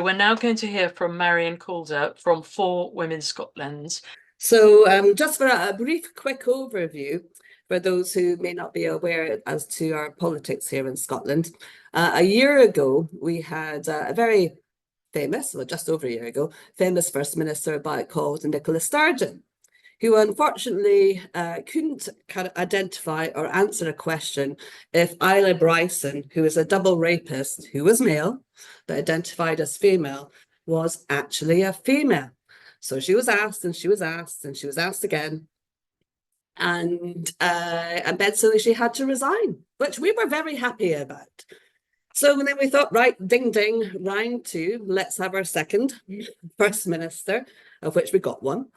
We're now going to hear from Marion Calder from For Women Scotland. So just for a brief, quick overview, for those who may not be aware as to our politics here in Scotland, a year ago we had a very famous, well, just over a year ago, famous First Minister called Nicola Sturgeon, who unfortunately couldn't kind of identify or answer a question if Isla Bryson, who is a double rapist, who was male, but identified as female, was actually a female. So she was asked and she was asked and she was asked again. And eventually she had to resign, which we were very happy about. So then we thought, right, ding, ding, round two, let's have our second First Minister, of which we got one.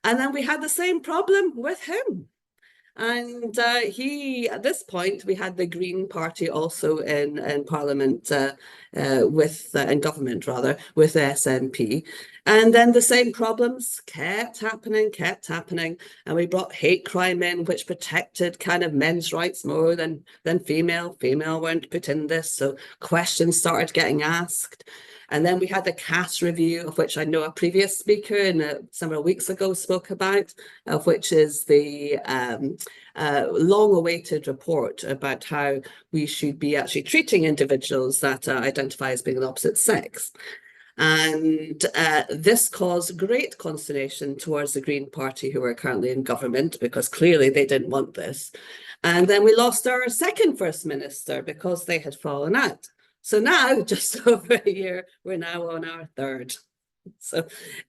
And then we had the same problem with him. And at this point, we had the Green Party also in Parliament in government rather, with the SNP. And then the same problems kept happening. And we brought hate crime in, which protected kind of men's rights more than female. Female weren't put in this. So questions started getting asked. And then we had the CAS review, of which I know a previous speaker several weeks ago spoke about, of which is the long-awaited report about how we should be actually treating individuals that identify as being the opposite sex. And this caused great consternation towards the Green Party, who are currently in government, because clearly they didn't want this. And then we lost our second First Minister because they had fallen out. So now, just over a year, we're now on our third.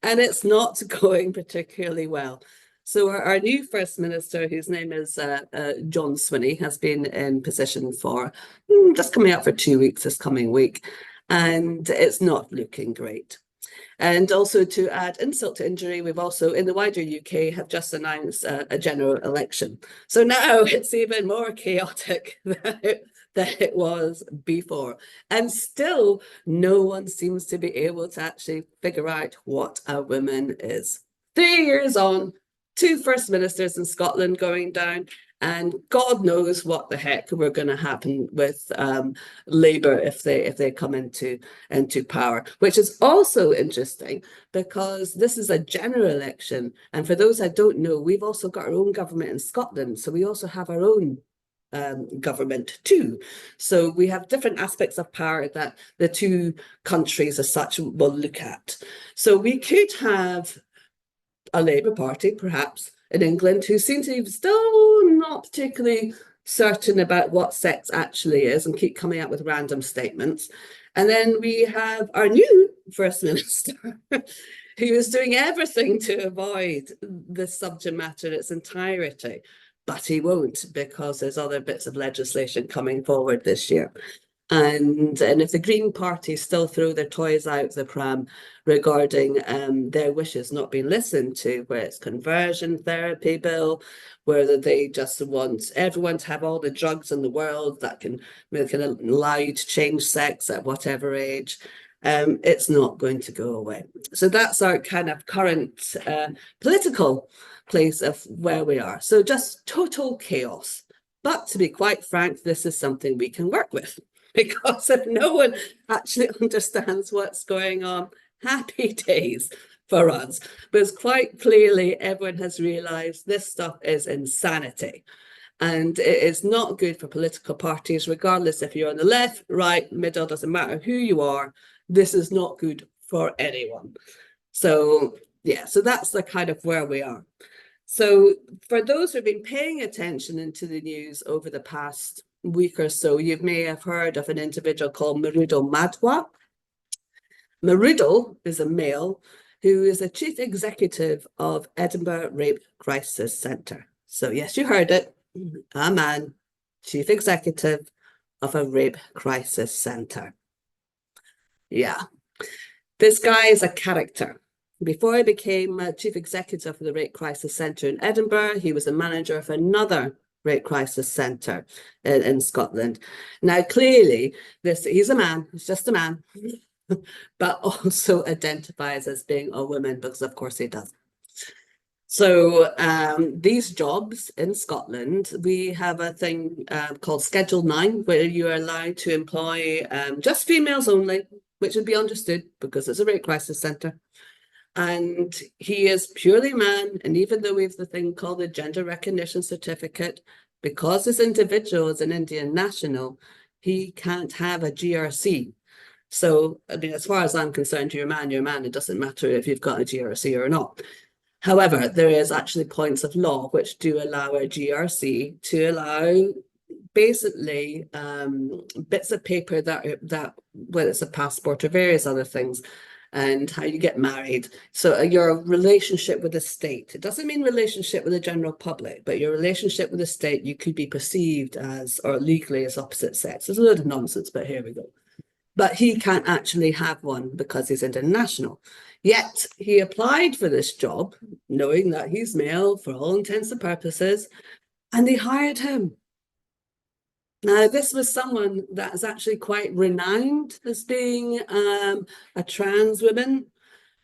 And it's not going particularly well. So our new First Minister, whose name is John Swinney, has been in position for just coming up for 2 weeks this coming week. And it's not looking great. And also to add insult to injury, we've also, in the wider UK, have just announced a general election. So now it's even more chaotic than it was before. And still, no one seems to be able to actually figure out what a woman is. 3 years on, 2 First Ministers in Scotland going down, and God knows what the heck we're going to happen with Labour if they come into power, which is also interesting because this is a general election. And for those that don't know, we've also got our own government in Scotland. So we also have our own government too. So we have different aspects of power that the two countries as such will look at. So we could have a Labour Party, perhaps, in England, who seem to be still not particularly certain about what sex actually is and keep coming up with random statements. And then we have our new First Minister, who is doing everything to avoid the subject matter in its entirety. But he won't, because there's other bits of legislation coming forward this year. And if the Green Party still throw their toys out the pram regarding their wishes not being listened to, where it's conversion therapy bill, where they just want everyone to have all the drugs in the world that can allow you to change sex at whatever age, it's not going to go away. So that's our kind of current political place of where we are. So just total chaos. But to be quite frank, this is something we can work with. Because if no one actually understands what's going on, happy days for us. Because quite clearly, everyone has realised this stuff is insanity. And it is not good for political parties, regardless if you're on the left, right, middle, doesn't matter who you are. This is not good for anyone. So, yeah, so that's the kind of where we are. So for those who've been paying attention into the news over the past week or so, you may have heard of an individual called Marudal Madwa. Marudal is a male who is the chief executive of Edinburgh Rape Crisis Centre. So yes, you heard it, a man, chief executive of a rape crisis centre. Yeah, this guy is a character. Before he became chief executive of the Rape Crisis Centre in Edinburgh, he was a manager of another rape crisis centre in Scotland. Now, clearly, he's a man, he's just a man, but also identifies as being a woman, because of course he does. So these jobs in Scotland, we have a thing called Schedule 9, where you are allowed to employ just females only, which would be understood because it's a rape crisis centre. And he is purely man. And even though we have the thing called the gender recognition certificate, because this individual is an Indian national, he can't have a GRC. So, I mean, as far as I'm concerned, you're a man, you're a man. It doesn't matter if you've got a GRC or not. However, there is actually points of law which do allow a GRC to allow basically bits of paper that whether it's a passport or various other things, and how you get married. So your relationship with the state, it doesn't mean relationship with the general public, but your relationship with the state, you could be perceived as, or legally as opposite sex. There's a load of nonsense, but here we go. But he can't actually have one because he's international. Yet he applied for this job, knowing that he's male for all intents and purposes, and they hired him. Now, this was someone that is actually quite renowned as being a trans woman,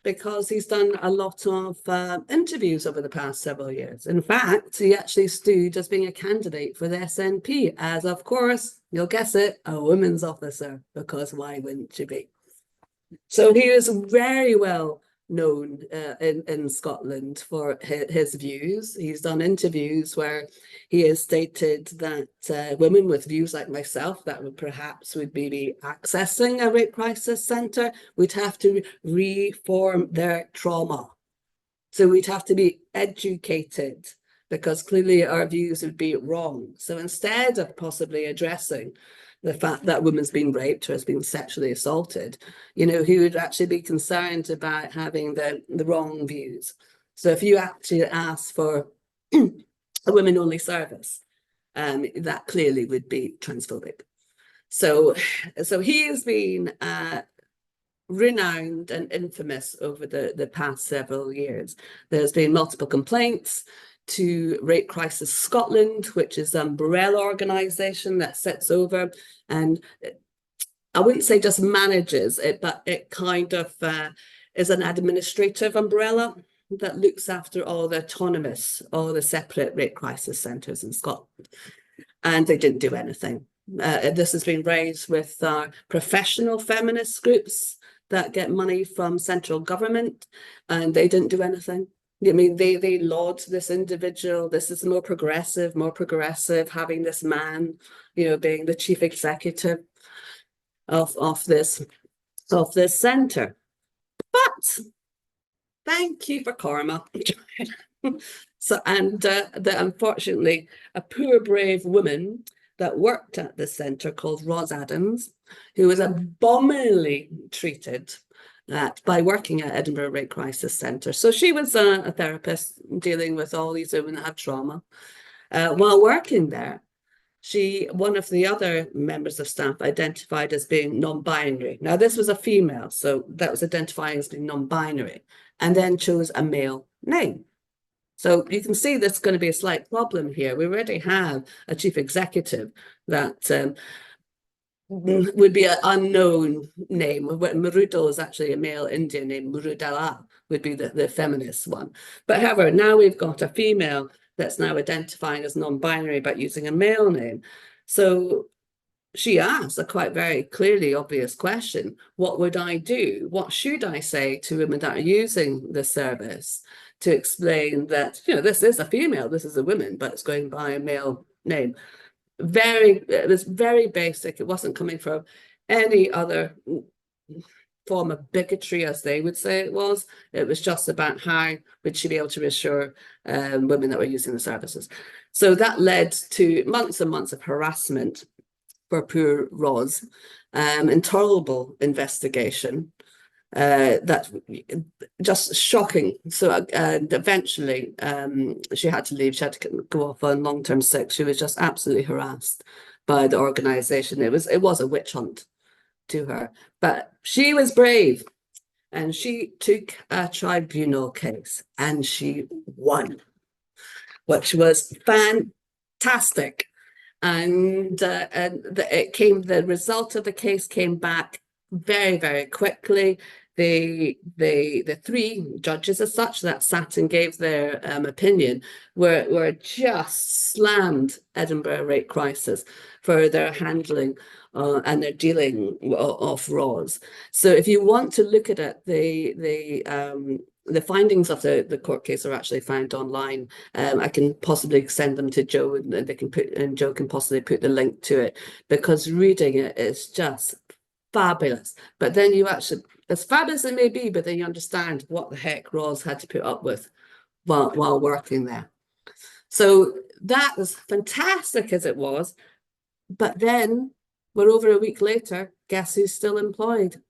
because he's done a lot of interviews over the past several years. In fact, he actually stood as being a candidate for the SNP as, of course, you'll guess it, a women's officer, because why wouldn't she be? So he is very well known in Scotland for his views. He's done interviews where he has stated that women with views like myself that would be accessing a rape crisis centre would have to reform their trauma. So we'd have to be educated, because clearly our views would be wrong. So instead of possibly addressing the fact that a woman's been raped or has been sexually assaulted, you know, he would actually be concerned about having the wrong views. So if you actually ask for a women-only service, that clearly would be transphobic. So he has been renowned and infamous over the past several years. There's been multiple complaints to Rape Crisis Scotland, which is an umbrella organisation that sits over, and I wouldn't say just manages it, but it kind of is an administrative umbrella that looks after all the separate rape crisis centres in Scotland. And they didn't do anything. This has been raised with professional feminist groups that get money from central government, and they didn't do anything. I mean, they laud this individual. This is more progressive, having this man, you know, being the chief executive of this centre. But thank you for karma. So, and unfortunately, a poor brave woman that worked at the centre called Ros Adams, who was abominably treated by working at Edinburgh Rape Crisis Centre. So she was a therapist dealing with all these women that have trauma. While working there, one of the other members of staff identified as being non-binary. Now, this was a female, so that was identifying as being non-binary, and then chose a male name. So you can see there's going to be a slight problem here. We already have a chief executive that would be an unknown name. Marudal is actually a male Indian name. Murudala would be the feminist one. But however, now we've got a female that's now identifying as non-binary but using a male name. So she asked a quite very clearly obvious question: what would I do? What should I say to women that are using the service to explain that, you know, this is a female, this is a woman, but it's going by a male name? It was very basic. It wasn't coming from any other form of bigotry, as they would say it was. It was just about how would she be able to reassure women that were using the services. So that led to months and months of harassment for poor Ros, intolerable investigation. That's just shocking. So eventually she had to leave. She had to go off on long-term sick. She was just absolutely harassed by the organisation. It was a witch hunt to her, but she was brave, and she took a tribunal case and she won, which was fantastic. And the result of the case came back very, very quickly. The three judges as such that sat and gave their opinion were just slammed Edinburgh Rape Crisis for their handling and they're dealing off RAWs. So if you want to look at it, the findings of the court case are actually found online. I can possibly send them to Joe, and they can Joe can possibly put the link to it, because reading it is just fabulous. But then you actually, as fabulous as it may be, but then you understand what the heck Ross had to put up with while working there. So that was fantastic as it was. But then we're over a week later, guess who's still employed?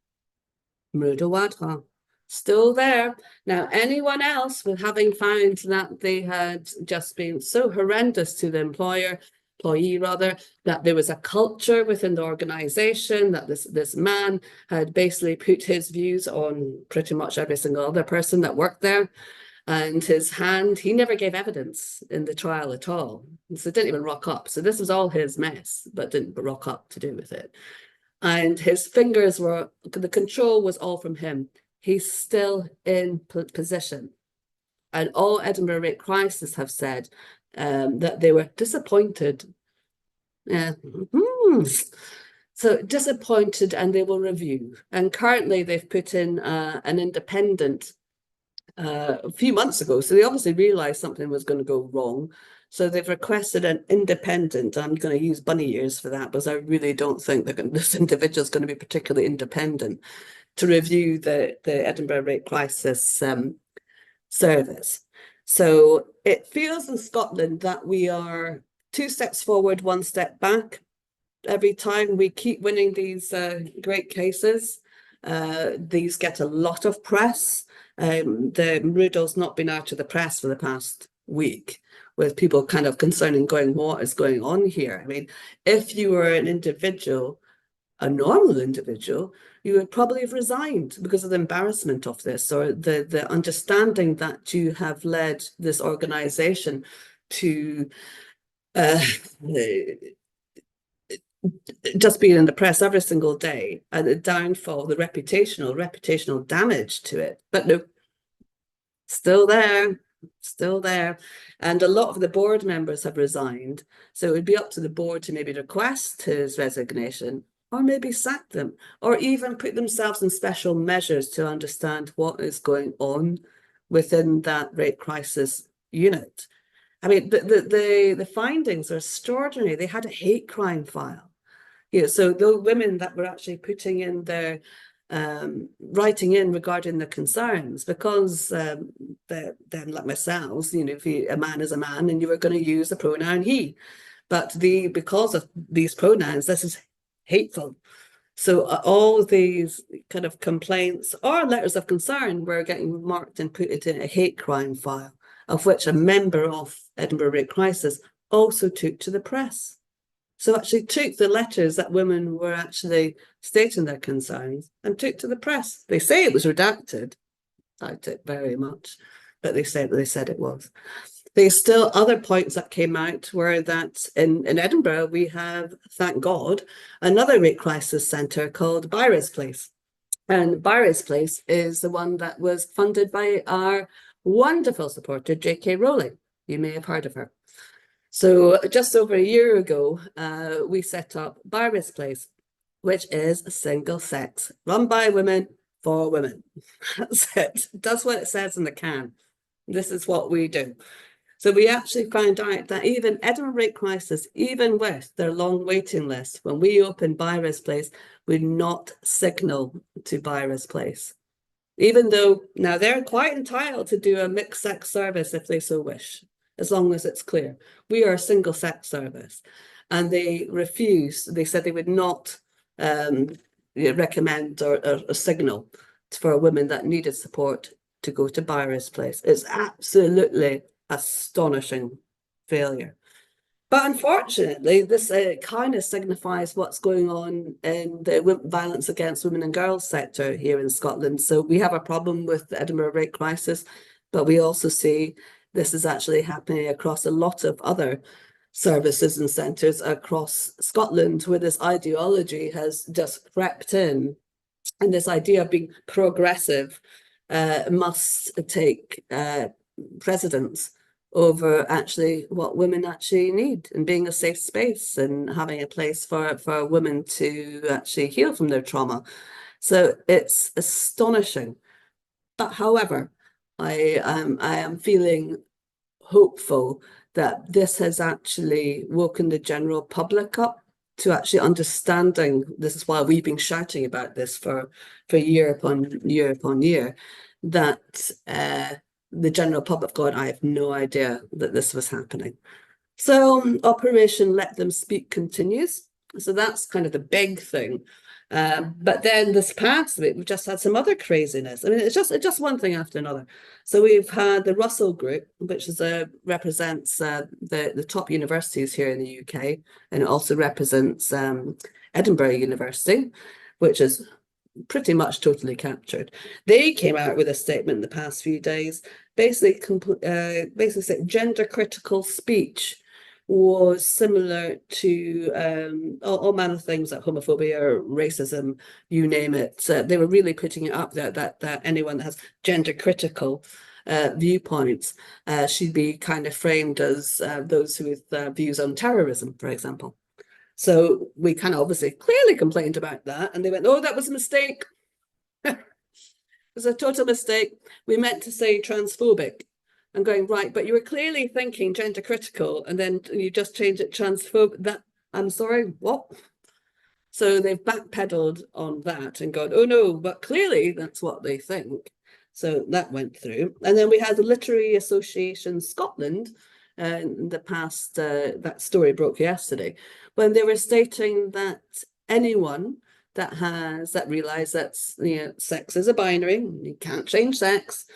Mrudo Wadhwa, still there. Now, anyone else with having found that they had just been so horrendous to the employee rather, that there was a culture within the organization, that this man had basically put his views on pretty much every single other person that worked there. And he never gave evidence in the trial at all. So didn't even rock up. So this was all his mess, but didn't rock up to do with it. And his fingers the control was all from him. He's still in position. And all Edinburgh Rape Crisis have said that they were disappointed. So disappointed, and they will review. And currently they've put in an independent a few months ago. So they obviously realized something was going to go wrong. So they've requested an independent. I'm going to use bunny ears for that, because I really don't think this individual is going to be particularly independent, to review the Edinburgh Rape Crisis service. So it feels in Scotland that we are 2 steps forward, 1 step back. Every time we keep winning these great cases, these get a lot of press. The Mrudo's not been out of the press for the past week, with people kind of concerned and going, what is going on here? I mean, if you were an individual, a normal individual, you would probably have resigned because of the embarrassment of this, or the understanding that you have led this organization to just being in the press every single day, and the downfall, the reputational damage to it. But no, still there. And a lot of the board members have resigned. So it would be up to the board to maybe request his resignation, or maybe sack them, or even put themselves in special measures to understand what is going on within that rape crisis unit. I mean, the findings are extraordinary. They had a hate crime file. So the women that were actually putting in their writing in regarding the concerns, because then, like myself, if a man is a man, and you were going to use the pronoun he, but because of these pronouns, this is hateful. So all these kind of complaints or letters of concern were getting marked and put in a hate crime file, of which a member of Edinburgh Rape Crisis also took to the press. So actually took the letters that women were actually stating their concerns and took to the press. They say it was redacted. I doubt it very much, but they said it was. There's still other points that came out were that in Edinburgh, we have, thank God, another rape crisis centre called Byra's Place. And Byra's Place is the one that was funded by our wonderful supporter, J.K. Rowling. You may have heard of her. So just over a year ago, we set up Byra's Place, which is a single sex, run by women, for women. That's it. That's what it says in the can. This is what we do. So we actually found out that even Edinburgh Rape Crisis, even with their long waiting list, when we opened Byra's Place, would not signal to Byra's Place. Even though now they're quite entitled to do a mixed sex service if they so wish, as long as it's clear. We are a single sex service, and they refused. They said they would not recommend or signal for women that needed support to go to Byra's Place. It's absolutely astonishing failure. But unfortunately, this kind of signifies what's going on in the violence against women and girls sector here in Scotland. So we have a problem with the Edinburgh Rape Crisis, but we also see this is actually happening across a lot of other services and centres across Scotland, where this ideology has just crept in, and this idea of being progressive must take precedence over actually what women actually need and being a safe space and having a place for women to actually heal from their trauma. So it's astonishing. But however, I am feeling hopeful that this has actually woken the general public up to actually understanding. This is why we've been shouting about this for year upon year upon year, that the general public going, I have no idea that this was happening. So Operation Let Them Speak continues. So that's kind of the big thing. But then this past week, we've just had some other craziness. I mean, it's just one thing after another. So we've had the Russell Group, which is represents the top universities here in the UK, and it also represents Edinburgh University, which is pretty much totally captured. They came out with a statement in the past few days, basically saying gender critical speech was similar to all manner of things like homophobia, racism, you name it. They were really putting it up there that anyone that has gender critical viewpoints should be kind of framed as those with views on terrorism, for example. So we kind of obviously clearly complained about that, and they went, "Oh, that was a mistake. It was a total mistake. We meant to say transphobic." I'm going, right, but you were clearly thinking gender critical, and then you just changed it transphobic. That, I'm sorry, what? So they've backpedaled on that and gone, oh no, but clearly that's what they think. So that went through. And then we had the Literary Association Scotland in the past, that story broke yesterday, when they were stating that anyone that realize that sex is a binary, you can't change sex,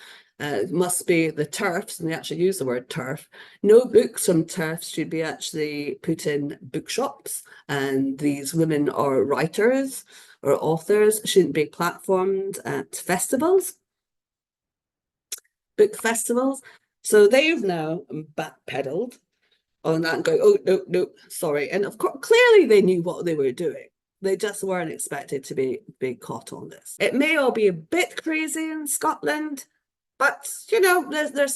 it must be the TERFs, and they actually use the word TERF. No books from TERFs should be actually put in bookshops, and these women or writers or authors shouldn't be platformed at festivals, book festivals. So they've now backpedaled on that and going, oh, no, no, sorry. And of course, clearly they knew what they were doing. They just weren't expected to be caught on this. It may all be a bit crazy in Scotland, but there's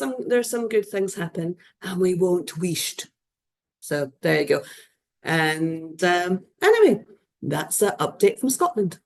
some good things happen, and we won't wished. So there you go. And anyway, that's an update from Scotland.